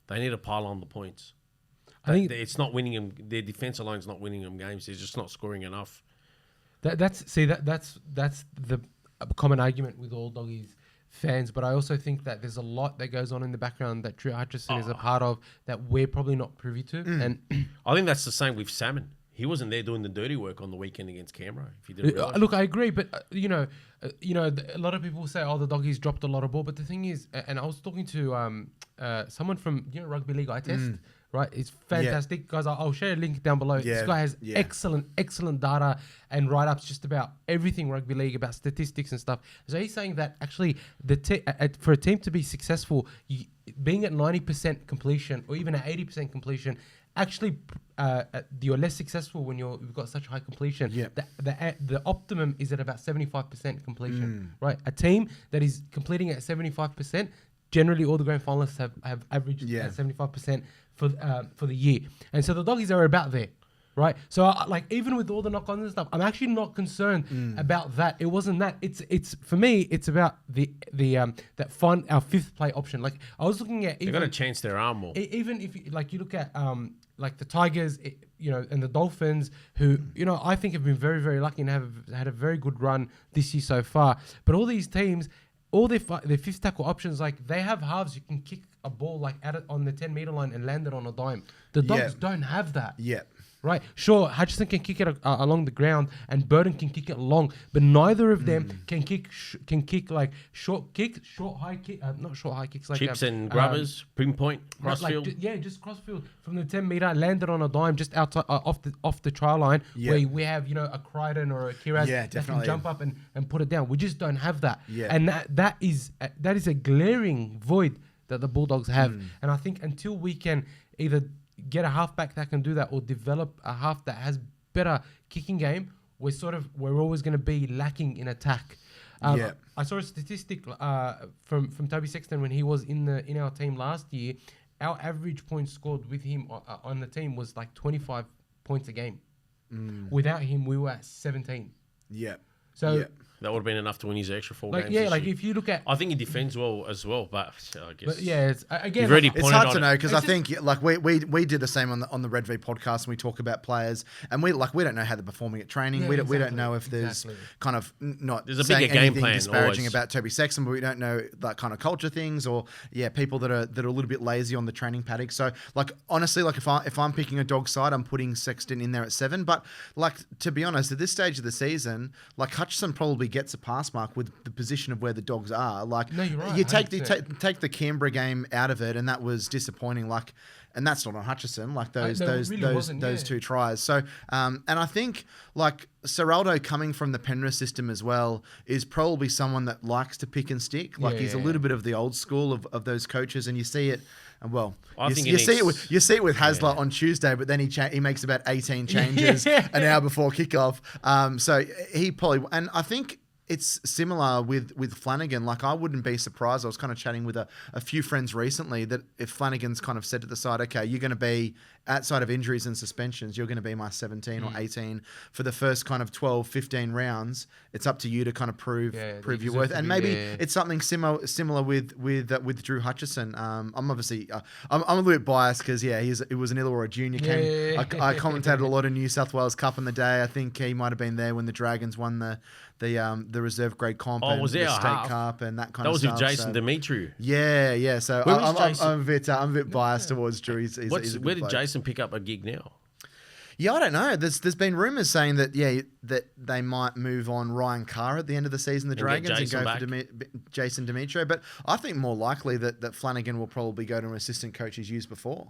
They need to pile on the points. I think it's not winning them. Their defense alone is not winning them games. They're just not scoring enough. That's the common argument with all Doggies fans. But I also think that there's a lot that goes on in the background that Drew Hutchison is a part of that we're probably not privy to. And I think that's the same with Salmon. He wasn't there doing the dirty work on the weekend against Canberra. If you didn't realize. Look, I agree, but a lot of people say, "Oh, the Doggies dropped a lot of ball." But the thing is, and I was talking to someone from rugby league eye test. Right, it's fantastic, guys. I'll share a link down below. This guy has excellent data and write-ups just about everything rugby league, about statistics and stuff. So he's saying that actually, for a team to be successful, being at 90% completion or even at 80% completion, actually, you're less successful when you've got such high completion. Yeah. The optimum is at about 75% completion. Right, a team that is completing at 75%. Generally, all the grand finalists have averaged at 75% for the year, and so the Doggies are about there, right? So even with all the knock-ons and stuff, I'm actually not concerned about that. It wasn't that. It's for me. It's about our fifth play option. Like I was looking at, they've got to chance their arm more. Even if you look at the Tigers, and the Dolphins, who I think have been very very lucky and have had a very good run this year so far. But all these teams. All their fifth tackle options, like they have halves you can kick a ball like at it on the 10-meter line and land it on a dime. The Dogs don't have that. Yeah. Right? Sure, Hutchison can kick it along the ground and Burton can kick it long, but neither of them can kick like short high kicks like chips and grubbers, pinpoint, crossfield. Just crossfield from the 10-meter, land it on a dime just outside off the try line where we have a Crichton or a Kiraz that can jump up and put it down. We just don't have that. Yeah. And that is a glaring void that the Bulldogs have. And I think until we can either get a halfback that can do that or develop a half that has better kicking game, we're always going to be lacking in attack. I saw a statistic from Toby Sexton when he was in our team last year. Our average points scored with him on the team was like 25 points a game. Without him, we were at 17. Yeah. So that would have been enough to win his extra 4 games. If you look at, I think he defends well as well, but I guess. But yeah, it's again. It's hard to know because I think we did the same on the Red V podcast and we talk about players and we don't know how they're performing at training. We don't know if there's kind of not there's a saying bigger game anything plan disparaging always about Toby Sexton, but we don't know that kind of culture things or people that are a little bit lazy on the training paddock. So honestly, if I'm picking a dog side, I'm putting Sexton in there at 7. But to be honest, at this stage of the season, Hutchison probably gets a pass mark with the position of where the Dogs are. No, you're right. You take the Canberra game out of it, and that was disappointing. And that's not on Hutchison. Those 2 tries. So, and I think Serraldo coming from the Penrith system as well is probably someone that likes to pick and stick. He's a little bit of the old school of those coaches, and you see it. Well, you see it with Hasler on Tuesday, but then he makes about 18 changes an hour before kickoff. So he probably, and I think it's similar with Flanagan. I wouldn't be surprised. I was kind of chatting with a few friends recently that if Flanagan's kind of said to the side, okay, you're going to be outside of injuries and suspensions, you're going to be my 17 or 18 for the first kind of 12, 15 rounds. It's up to you to kind of prove your worth. And maybe it's something similar with Drew Hutchison. I'm obviously I'm a little bit biased because it was an Illawara junior. I commentated a lot of New South Wales Cup in the day. I think he might have been there when the Dragons won the reserve grade comp and was the there state cup and that kind of stuff. That was with Jason Demetriou. Yeah. So I'm a bit biased towards Drew. He's a good where did bloke. Jason pick up a gig now? Yeah, I don't know. There's been rumours saying that they might move on Ryan Carr at the end of the season, the Dragons, and go for Jason Demetriou. But I think more likely that Flanagan will probably go to an assistant coach he's used before.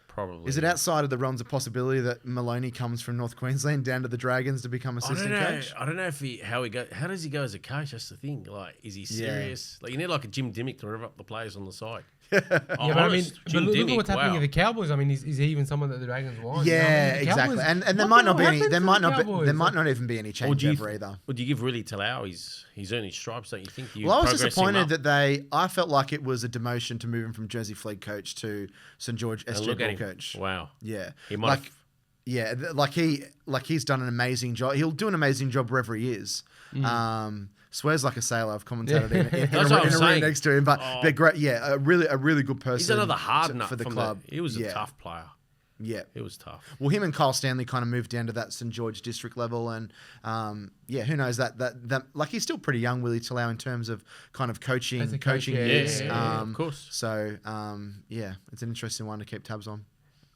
Probably. Is it outside of the realms of possibility that Maloney comes from North Queensland down to the Dragons to become assistant coach? I don't know how he go. How does he go as a coach? That's the thing. Like, is he serious? Like, you need like a Jim Dimmick to rev up the players on the side. But I mean, look at what's happening with the Cowboys. I mean, is he even someone that the Dragons want? Yeah, exactly. And there might not be any. There might not even be any change ever either. Would you give really Talau his earning stripes? Don't you think? Well, I was disappointed that I felt like it was a demotion to move him from Jersey Flegg coach to St George SG Ball coach. Wow. Yeah. He might. He's done an amazing job. He'll do an amazing job wherever he is. Swears like a sailor. I've commentated in a room next to him, but they're great. Yeah, a really good person. He's another hard nut for the club. He was a tough player. Yeah, it was tough. Well, him and Kyle Stanley kind of moved down to that St George district level, and who knows that like he's still pretty young, Willie Talau, in terms of kind of coaching years. Of course. So it's an interesting one to keep tabs on.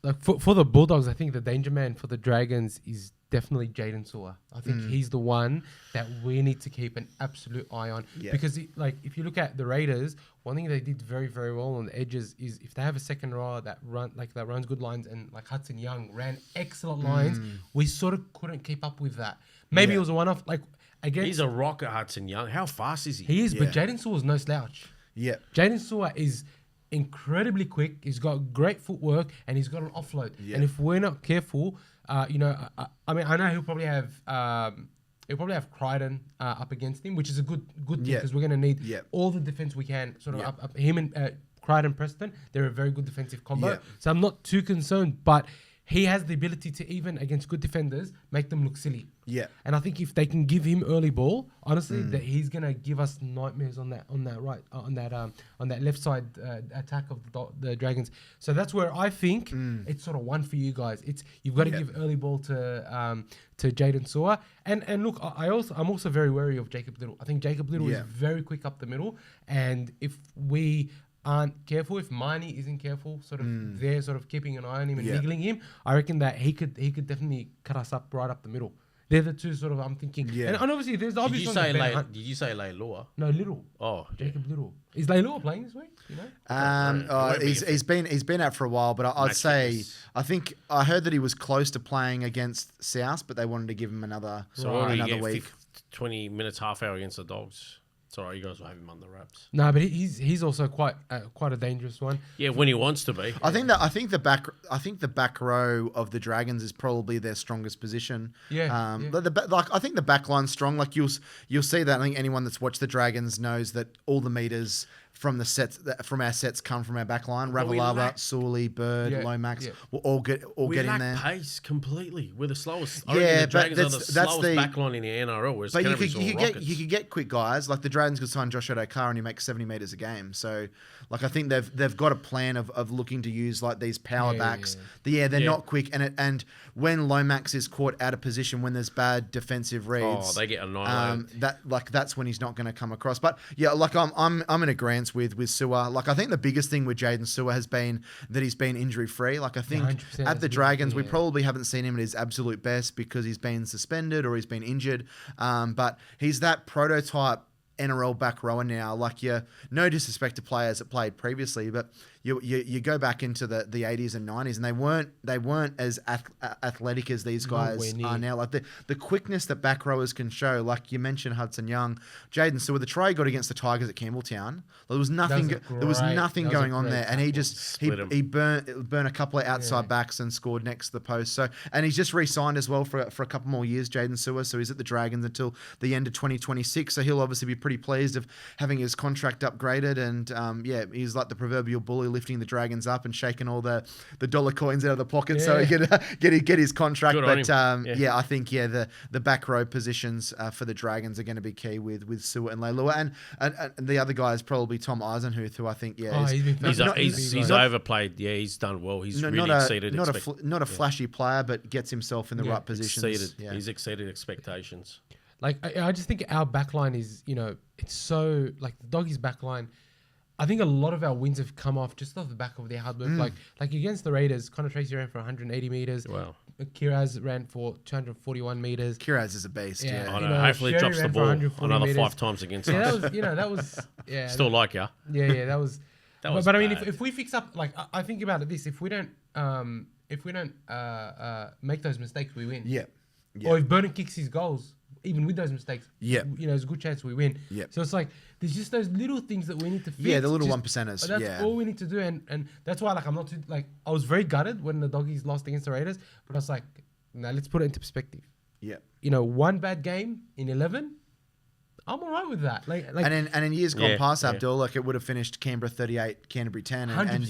Like for the Bulldogs, I think the danger man for the Dragons is definitely Jaden Sewer. I think he's the one that we need to keep an absolute eye on. Yeah. Because if you look at the Raiders, one thing they did very, very well on the edges is if they have a second rower that runs good lines, and like Hudson Young ran excellent lines, we sort of couldn't keep up with that. Maybe it was a one-off. Like again, he's a rocker, Hudson Young. How fast is he? He is, but Jaden Sewer's no slouch. Yeah, Jaden Sewer is incredibly quick. He's got great footwork and he's got an offload. Yeah. And if we're not careful, I mean, I know he'll probably have Crichton up against him, which is a good thing because we're going to need all the defense we can. Sort of up him and Crichton Preston. They're a very good defensive combo. Yeah. So I'm not too concerned, but he has the ability to, even against good defenders, make them look silly. Yeah. And I think if they can give him early ball, honestly, that he's gonna give us nightmares on that left side attack of the Dragons. So that's where I think it's sort of one for you guys. It's you've got to give early ball to Jaden Sewer. And look, I'm also very wary of Jacob Little. I think Jacob Little is very quick up the middle, and if we aren't careful, if Miney isn't careful, sort of they're sort of keeping an eye on him and niggling him, I reckon that he could definitely cut us up right up the middle. They're the two sort of I'm thinking. Yeah. And obviously there's the obvious one. Did you say Leiloa? No, Little. Oh, Jacob Little. Is Leiloa playing this week? You know? He's been out for a while, but I'd say I think I heard that he was close to playing against South, but they wanted to give him another week. 20 minutes, half hour against the Dogs. Sorry, you guys will have him on the wraps. No, but he's also quite a dangerous one. Yeah, when he wants to be. I think the back row of the Dragons is probably their strongest position. Yeah. I think the back line's strong. Like you'll see that. I think anyone that's watched the Dragons knows that all the meters from our sets come from our back line. Ravalava, Sully, Bird, Lomax will all get in there. We lack pace completely. We're the slowest. The Dragons are the slowest back line in the NRL. But you could get quick guys. Like the Dragons could sign Josh Adokar and he makes 70 meters a game. So like I think they've got a plan of looking to use like these power backs. They're not quick, and when Lomax is caught out of position when there's bad defensive reads, they get annihilated. That's when he's not going to come across. But yeah, like I'm in agreement with Sewer. Like I think the biggest thing with Jaden Sewer has been that he's been injury free. Like I think at the Dragons we probably haven't seen him at his absolute best because he's been suspended or he's been injured. But he's that prototype NRL back rower now. Like no disrespect to players that played previously, but you go back into the 80s and 90s and they weren't as athletic as these guys are now. Like the quickness that back rowers can show, like you mentioned Hudson Young, Jaden Sewer, the try he got against the Tigers at Campbelltown, there was nothing going on there, and he burnt a couple of outside backs and scored next to the post. So, and he's just re-signed as well for a couple more years, Jaden Sewer, so he's at the Dragons until the end of 2026, so he'll obviously be pretty pleased of having his contract upgraded, and he's like the proverbial bully lifting the Dragons up and shaking all the dollar coins out of the pocket so he could get his contract. Good But on him. I think the back row positions for the Dragons are going to be key with Stewart and Leilua, and the other guy is probably Tom Eisenhuth, who I think he's overplayed. Yeah, he's done well. He's really exceeded not a flashy player, but gets himself in the right positions. He's exceeded expectations. Like I just think our backline is, it's so like the Doggies backline. I think a lot of our wins have come off just off the back of their hard work. Like against the Raiders, Connor Tracy ran for 180 meters. Wow. Kiraz ran for 241 meters. Kiraz is a beast. Yeah. I know. Hopefully he drops the ball another 5 times against us. That was Still like ya. Yeah, that was. But I mean, if we fix up, like I think about it, if we don't make those mistakes, we win. Yeah. Or if Burnett kicks his goals, even with those mistakes, there's a good chance we win. So it's like there's just those little things that we need to fix. Yeah, the little 1%ers. That's all we need to do, and that's why I'm not too I was very gutted when the Doggies lost against the Raiders, but I was like, now let's put it into perspective. Yeah, one bad game in 11. I'm all right with that. And in years gone past, Abdul, it would have finished Canberra 38, Canterbury 10, and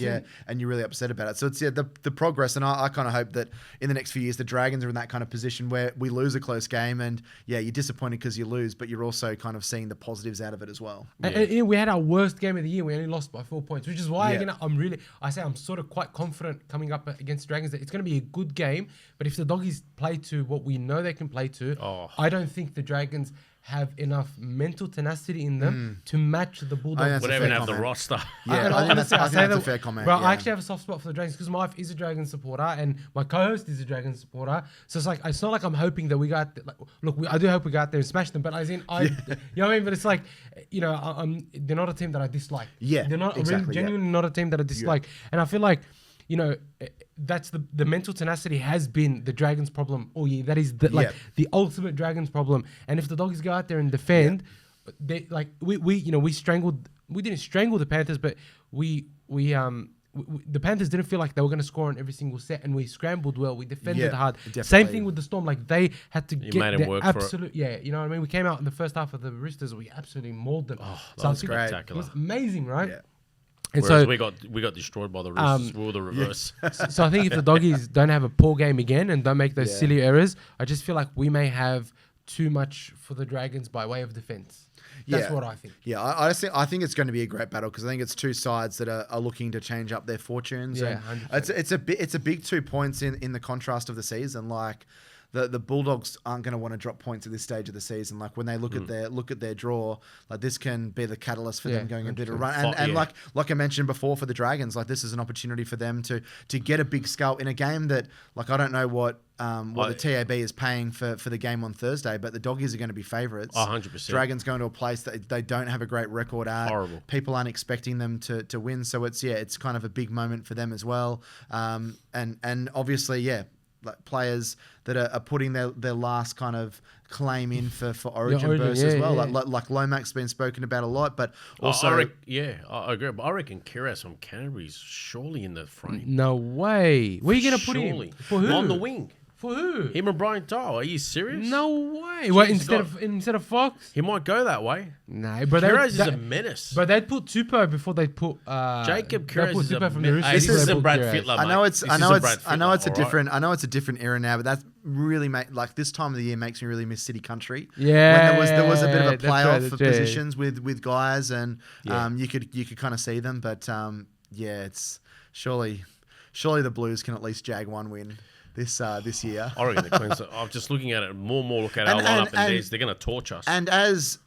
you're really upset about it. So it's the progress, and I kind of hope that in the next few years the Dragons are in that kind of position where we lose a close game, and you're disappointed because you lose, but you're also kind of seeing the positives out of it as well. And we had our worst game of the year. We only lost by 4 points, which is why I'm sort of quite confident coming up against Dragons that it's going to be a good game. But if the Doggies play to what we know they can play to, I don't think the Dragons have enough mental tenacity in them to match the Bulldogs. Would even have the roster. Yeah, I think that's a fair comment. Bro, I actually have a soft spot for the Dragons because my wife is a Dragons supporter and my co-host is a Dragons supporter. So it's not like I'm hoping that we got. I do hope we go out there and smash them. But you know what I mean. But it's like, they're not a team that I dislike. Yeah, they're not genuinely not a team that I dislike. Yeah. And I feel like, that's the mental tenacity has been the Dragons' problem all year. That is the ultimate Dragons' problem. And if the Doggies go out there and defend, they we strangled. We didn't strangle the Panthers, but the Panthers didn't feel like they were going to score on every single set, and we scrambled well. We defended hard. Definitely. Same thing with the Storm. Like they had to get their absolute. Yeah, you know what I mean. We came out in the first half of the Roosters. We absolutely mauled them. Oh, that was spectacular. It was amazing, right? Yeah. And whereas we got destroyed by the Roosters. We were the reverse. So I think if the Doggies don't have a poor game again and don't make those silly errors, I just feel like we may have too much for the Dragons by way of defense. That's what I think. Yeah, I think it's going to be a great battle because I think it's two sides that are looking to change up their fortunes. Yeah, and it's a big 2 points in the contrast of the season. Like the Bulldogs aren't going to want to drop points at this stage of the season. Like when they look at their draw, like this can be the catalyst for them going a bit of run. And like I mentioned before for the Dragons, like this is an opportunity for them to get a big scalp in a game that like I don't know what the TAB is paying for the game on Thursday, but the Doggies are going to be favourites. 100%. Dragons going to a place that they don't have a great record at. Horrible. People aren't expecting them to win, so it's kind of a big moment for them as well. And obviously, like players that are putting their last kind of claim in for Origin bursts as well. Like Lomac's been spoken about a lot, but also I agree. But I reckon Kiraz from Canterbury's surely in the frame. No way. Where are you going to put him? For who? On the wing. For who? Him and Brian Tyle. Are you serious? No way. What, instead of Fox? He might go that way. No, but Kiraz is a menace. But they'd put Tupou before they put Jacob Kiraz is a menace. This isn't Brad Fittler. I know it's a different era now, but that's really like this time of the year makes me really miss City Country. Yeah, when there was a bit of a playoff for positions with guys, and you could kind of see them, but it's surely the Blues can at least jag one win this year. I reckon the Queensland. I'm just looking at it more and more. Look at our lineup, and they're going to torch us. And as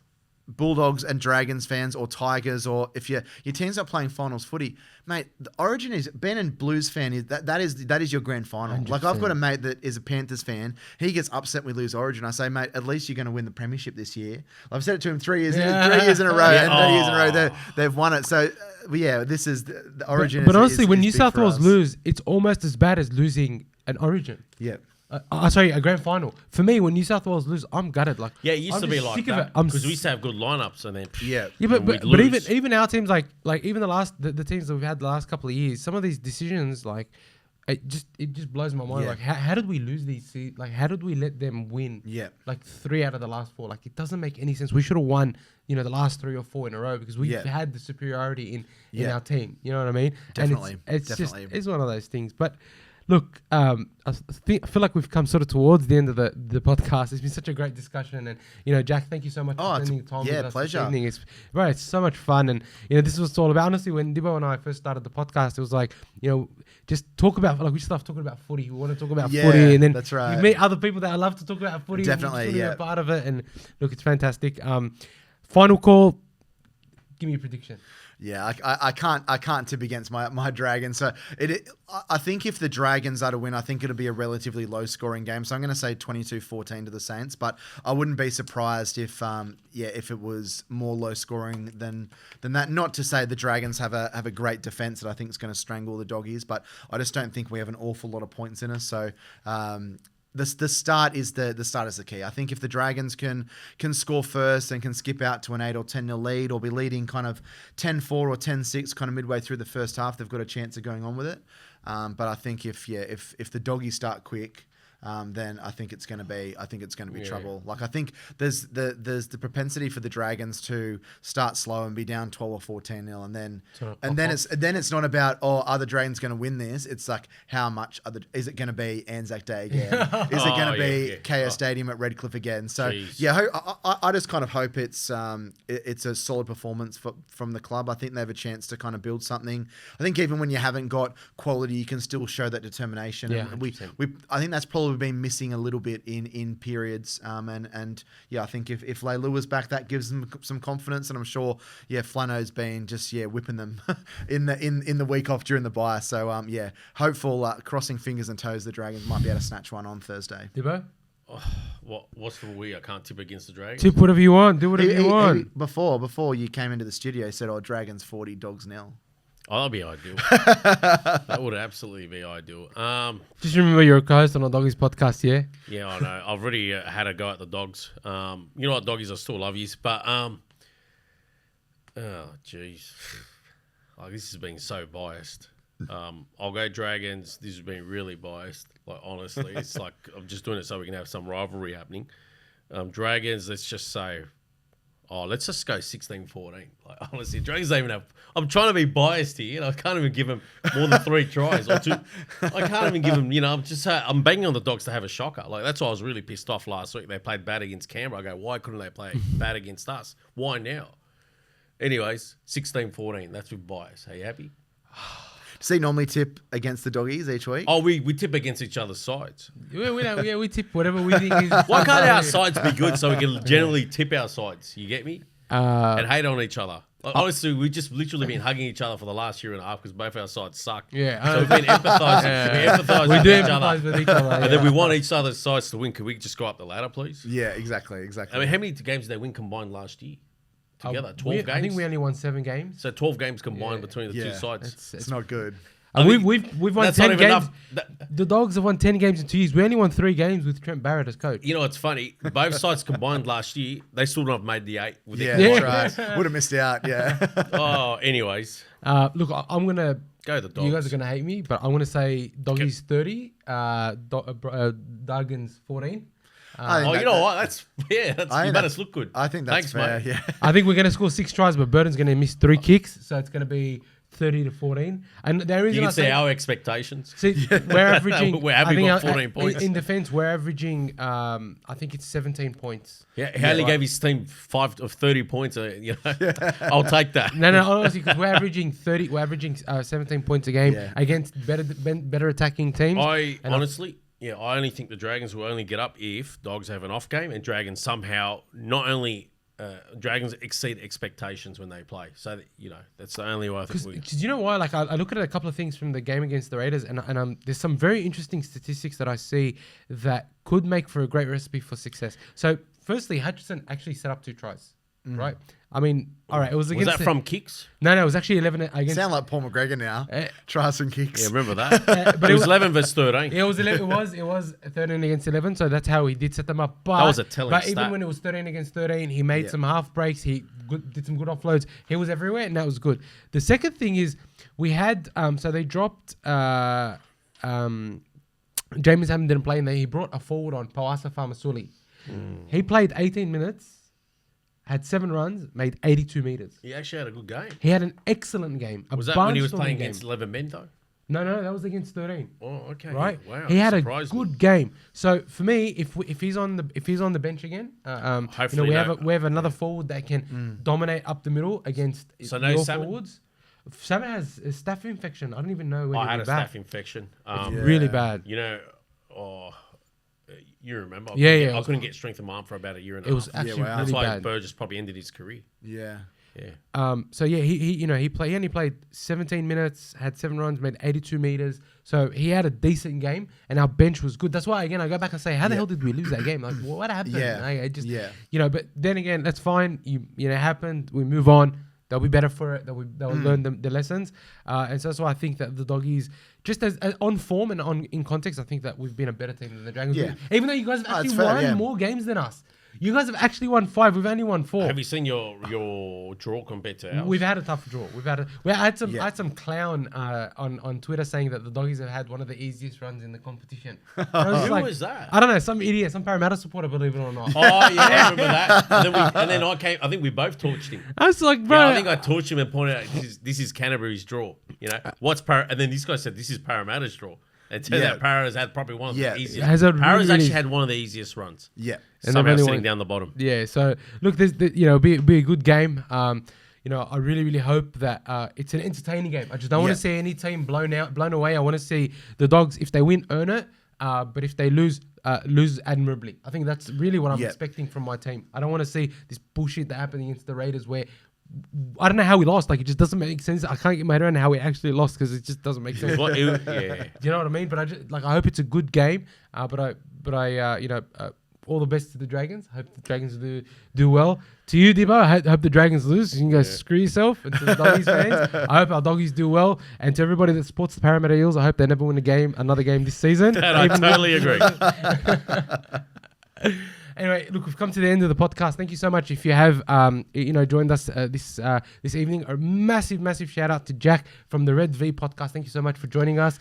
Bulldogs and Dragons fans, or Tigers, or if your teams are playing finals footy, mate, the Origin is Ben and Blues fan. That is your grand final. 100%. Like I've got a mate that is a Panthers fan. He gets upset when we lose Origin. I say, mate, at least you're going to win the premiership this year. I've said it to him 3 years in a row, and 3 years in a row they've won it. So this is the Origin. But honestly, when New South Wales lose, it's almost as bad as losing an Origin. Yeah. A grand final. For me, when New South Wales lose, I'm gutted. Like, it used to be like that because we used to have good lineups, and then but even our teams, like even the teams that we've had the last couple of years, some of these decisions, like it just blows my mind. Yeah. Like, how did we lose these? Like, how did we let them win? Yeah. Like 3 out of the last 4. Like, it doesn't make any sense. We should have won, the last 3 or 4 in a row because we've had the superiority in our team. You know what I mean? Definitely. And it's Definitely. just, it's one of those things. But look, I feel like we've come sort of towards the end of the podcast. It's been such a great discussion, and Jack, thank you so much for spending time with us. Pleasure. This evening. It's so much fun, and this is what it's all about. Honestly, when Dibbo and I first started the podcast, it was like just talk about we just love talking about footy. We want to talk about footy, and then that's right. you meet other people that love to talk about footy. Definitely, be a part of it, and look, it's fantastic. Final call. Give me a prediction. Yeah, I can't tip against my Dragons. So I think if the Dragons are to win, I think it'll be a relatively low scoring game. So I'm going to say 22-14 to the Saints, but I wouldn't be surprised if it was more low scoring than that. Not to say the Dragons have a great defense that I think is going to strangle the Doggies, but I just don't think we have an awful lot of points in us. So the start is the key. I think if the Dragons can score first and can skip out to an 8 or 10-0 lead, or be leading kind of 10-4 or 10-6 kind of midway through the first half, they've got a chance of going on with it. But I think if the Doggies start quick, then I think it's going to be trouble. Like, I think there's the propensity for the Dragons to start slow and be down 12 or 14-0, and then it's not about are the Dragons going to win this? It's like, how much is it going to be Anzac Day again? Is it going to be Accor Stadium at Redcliffe again? So I just kind of hope it's a solid performance from the club. I think they have a chance to kind of build something. I think even when you haven't got quality, you can still show that determination. Yeah, and I think that's probably been missing a little bit in periods, and I think if Leilu was back, that gives them some confidence, and I'm sure Flano's been just whipping them in the week off during the bye. So hopeful, crossing fingers and toes, the Dragons might be able to snatch one on Thursday. Dibbo? What's the we? I can't tip against the Dragons. Tip whatever you want. Do whatever you want. Before you came into the studio, you said, Dragons 40, Dogs 0. Oh, that'd be ideal. That would absolutely be ideal. Just remember you're a co-host on a Doggies podcast, yeah? Yeah, I know. I've already had a go at the Dogs. You know what, Doggies, I still love yous. But, oh, jeez. Like, this has been so biased. I'll go Dragons. This has been really biased. Like, honestly, it's like I'm just doing it so we can have some rivalry happening. Dragons, let's just say... let's just go 16-14. Like, honestly, Dragons don't even have... I'm trying to be biased here, and I can't even give them more than 3 tries or 2. I can't even give them, I'm banging on the Dogs to have a shocker. Like, that's why I was really pissed off last week. They played bad against Canberra. I go, why couldn't they play bad against us? Why now? Anyways, 16-14. That's with bias. Are you happy? Does he normally tip against the Doggies each week? Oh, we tip against each other's sides. We tip whatever we think is... Why can't our sides be good so we can generally tip our sides? You get me? And hate on each other. Honestly, we've just literally been hugging each other for the last year and a half because both our sides suck. Yeah. So we've been empathising. We do empathise with each other. And then we want each other's sides to win. Can we just go up the ladder, please? Yeah, exactly. I mean, how many games did they win combined last year? Together? 12 games? I think we only won 7 games. So 12 games combined between the two sides. It's not good. We've won 10 games. The Dogs have won 10 games in 2 years. We only won 3 games with Trent Barrett as coach. You know, it's funny. Both sides combined last year, they still not have made the 8. With That's right. Would have missed out, anyways. Look, I'm going to... Go the Dogs. You guys are going to hate me, but I'm going to say Doggies 30, Dragons 14. You know what? You made us look good. I think that's fair, mate. yeah. I think we're going to score 6 tries, but Burton's going to miss 3 kicks, so it's going to be 30-14. And the reason you can see our expectations. See, we're averaging... we're having got 14 points. In defence, we're averaging, I think it's 17 points. Yeah, Haley gave his team 5 of 30 points. I'll take that. No, honestly, because we're averaging 17 points a game against better attacking teams. I only think the Dragons will only get up if Dogs have an off game and Dragons somehow not only... Dragons exceed expectations when they play. So, that's the only way I think Because you know why? Like, I look at a couple of things from the game against the Raiders, and there's some very interesting statistics that I see that could make for a great recipe for success. So, firstly, Hutchison actually set up 2 tries, right? I mean, all right, it was against... Was that from kicks? No, it was actually 11 against... Sound like Paul McGregor now. Tries and kicks. Yeah, remember that? But it was 11 versus 13. It was 11, it was 13 against 11, so that's how he did set them up. But, that was a telling But stat. even when it was 13 against 13, he made some half breaks, he did some good offloads. He was everywhere, and that was good. The second thing is, we had... so they dropped... James Hammond didn't play in there. He brought a forward on, Pawasa Famasuli. He played 18 minutes, had 7 runs, made 82 meters. He actually had a good game. He had an excellent game. Was that when he was playing against 11 men, though? No, that was against 13. Oh, okay. Right. Wow. He had a surprised good me. game. So for me, if he's on the bench again, Hopefully we no- have another forward that can dominate up the middle against So no your Salmon? forwards. Salmon has a staph infection. I don't even know when I had it a was back. staph infection. Really bad. You know, you remember? Yeah. I couldn't get strength of mind for about a year and a It half. was actually wow. That's really why bad. Burgess probably ended his career. Yeah. Yeah. So yeah, he only played 17 minutes, had 7 runs, made 82 meters. So he had a decent game, and our bench was good. That's why again I go back and say, how the hell did we lose that game? Like, what happened? Yeah. I just Yeah. But then again, that's fine. It happened. We move on. They'll be better for it. They'll learn the lessons. And so that's why I think that the Doggies, just as on form and in context, I think that we've been a better team than the Dragons. Yeah. Even though you guys have it's actually fair, won yeah. more games than us. You guys have actually won 5. We've only won 4. Have you seen your draw compared to ours? We've had a tough draw. I had Yeah. some clown on Twitter saying that the Doggies have had one of the easiest runs in the competition. And I was Who like, was that? I don't know, some idiot, some Parramatta supporter, believe it or not. Oh yeah, I remember that. And then I came. I think we both torched him. I was like, bro, Yeah, I think I torched him and pointed out this is Canterbury's draw. You know and then this guy said this is Parramatta's draw. And turns Yeah. out Para's had probably one of Yeah. the easiest. Has a Para's really- actually had one of the easiest runs. Yeah. And Somehow they've only sitting won- down the bottom. Yeah, so look, be a good game. I really, really hope that it's an entertaining game. I just don't want Yeah. to see any team blown away. I want to see the Dogs, if they win, earn it. But if they lose admirably. I think that's really what I'm Yeah. expecting from my team. I don't want to see this bullshit that happened against the Raiders where I don't know how we lost. Like, it just doesn't make sense. I can't get my head around how we actually lost because it just doesn't make sense. Yeah. Do you know what I mean? But I hope it's a good game. But all the best to the Dragons. I hope the Dragons do well. To you, Dibbo, I hope the Dragons lose. You can go screw yourself. And to the Doggies fans, I hope our Doggies do well. And to everybody that supports the Parramatta Eels, I hope they never win another game this season. And I totally agree. Anyway, look, we've come to the end of the podcast. Thank you so much. If you have, joined us this evening, a massive shout out to Jack from the Red V podcast. Thank you so much for joining us.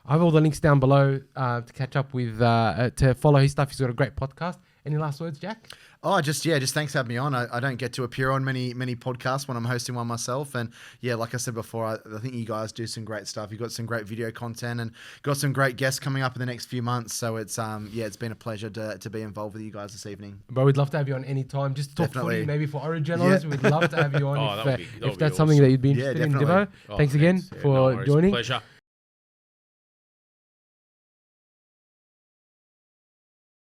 I have all the links down below to catch up with, to follow his stuff. He's got a great podcast. Any last words, Jack? Oh, just thanks for having me on. I don't get to appear on many podcasts when I'm hosting one myself. And yeah, like I said before, I think you guys do some great stuff. You've got some great video content and got some great guests coming up in the next few months. So it's it's been a pleasure to be involved with you guys this evening. Bro, we'd love to have you on any time. Just to talk Definitely. footy, maybe for Origin hours. We'd love to have you on Oh, that would be if that's something awesome. that you'd be interested in, definitely. Dibbo. Oh, thanks again Yeah, for no worries. joining. Pleasure.